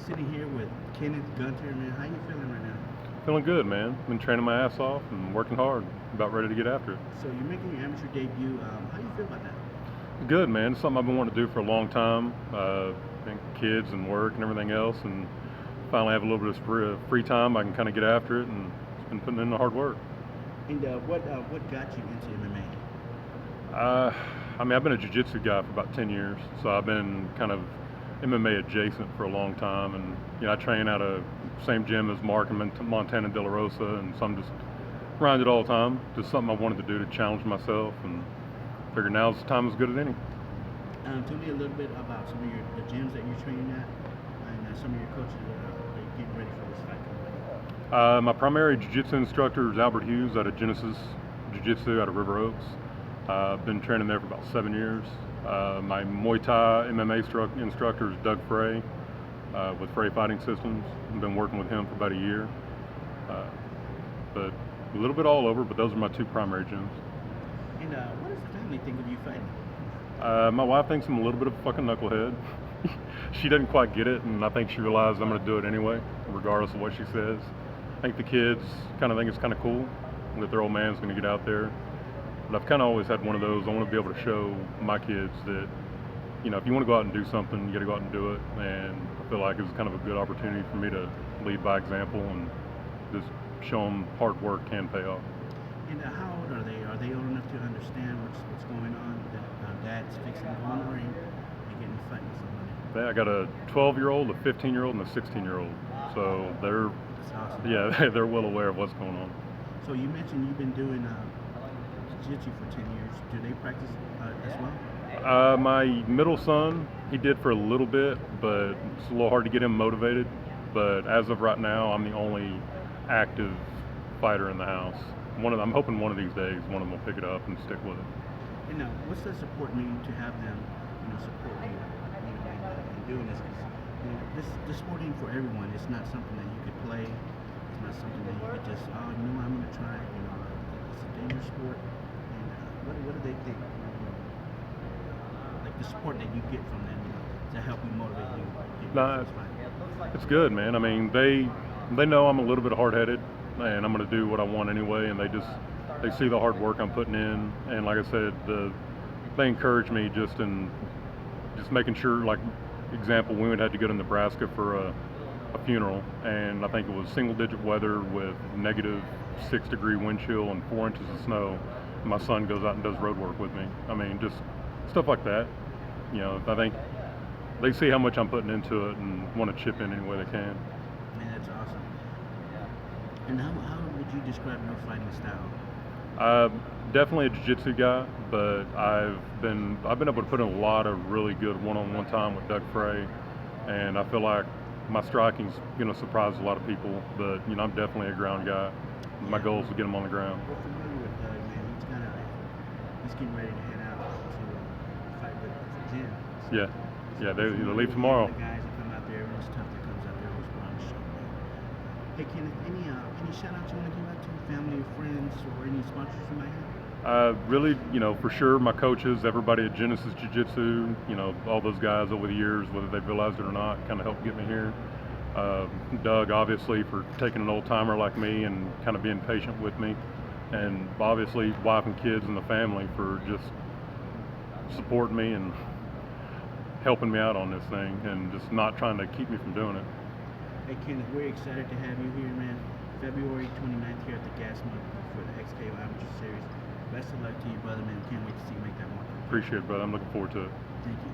sitting here with Kenneth Gunter, man. How you feeling right now? Feeling good, man. Been training my ass off and working hard. About ready to get after it. So you're making your amateur debut. How do you feel about that? Good, man. It's something I've been wanting to do for a long time. I think kids and work and everything else, and finally have a little bit of free time. I can kind of get after it, and it's been putting in the hard work. And what got you into MMA? I've been a jiu-jitsu guy for about 10 years, so I've been kind of MMA adjacent for a long time, and I train at a same gym as Mark in Montana De La Rosa, and so I'm just around it all the time. Just something I wanted to do to challenge myself, and figured now's the time as good as any. Tell me a little bit about some of the gyms that you're training at, and some of your coaches that are getting ready for this fight. My primary jiu-jitsu instructor is Albert Hughes out of Genesis Jiu-Jitsu out of River Oaks. I've been training there for about 7 years. My Muay Thai MMA instructor is Doug Frey with Frey Fighting Systems. I've been working with him for about a year. But a little bit all over, but those are my two primary gyms. And what does the family think of you fighting? My wife thinks I'm a little bit of a fucking knucklehead. She doesn't quite get it, and I think she realizes I'm going to do it anyway, regardless of what she says. I think the kids kind of think it's kind of cool that their old man's going to get out there. But I've kind of always had one of those. I want to be able to show my kids that, if you want to go out and do something, you got to go out and do it. And I feel like it's kind of a good opportunity for me to lead by example and just show them hard work can pay off. And how old are they? Are they old enough to understand what's going on? That dad's fixing to go on the ring and getting fight with somebody? I got a 12-year-old, a 15-year-old, and a 16-year-old. So they're, That's awesome. yeah, they're well aware of what's going on. So you mentioned you've been doing Jiu-Jitsu for 10 years. Do they practice as well? My middle son, he did for a little bit, but it's a little hard to get him motivated. But as of right now, I'm the only active fighter in the house. I'm hoping one of these days, one of them will pick it up and stick with it. And what's the support mean to have them, support you, in doing this? Because this sport ain't for everyone. It's not something that you could play. It's not something that you could just, I'm going to try. It's a dangerous sport. And what do they think? Like the support that you get from them, to help you motivate you. It's good, man. I mean, they know I'm a little bit hard-headed, and I'm going to do what I want anyway, and they see the hard work I'm putting in, and like I said, they encourage me just making sure, like, example, we had to go to Nebraska for a funeral, and I think it was single-digit weather with -6-degree wind chill and 4 inches of snow. My son goes out and does road work with me. I mean, just stuff like that. I think they see how much I'm putting into it and want to chip in any way they can. Man, that's awesome. And how would you describe your fighting style? Definitely a jiu-jitsu guy, but I've been able to put in a lot of really good one-on-one time with Doug Frey, and I feel like my striking's going to surprise a lot of people. But I'm definitely a ground guy. My goal is to get him on the ground. We're familiar with Doug, man. He's getting ready to head out to fight with the gym. Yeah, they leave tomorrow. The guys that come out there, everyone's tough that comes out there who's put on the show, man. Hey, Kenneth, any shout outs you want to give out to family, friends, or any sponsors you might have? Really, for sure, my coaches, everybody at Genesis Jiu-Jitsu, all those guys over the years, whether they realized it or not, kind of helped get me here. Doug, obviously, for taking an old-timer like me and kind of being patient with me. And obviously, wife and kids and the family for just supporting me and helping me out on this thing and just not trying to keep me from doing it. Hey, Kenneth, we're excited to have you here, man. February 29th here at the Gas Month for the XKO Amateur Series. Best of luck to you, brother, man. Can't wait to see you make that mark. Appreciate it, brother. I'm looking forward to it. Thank you.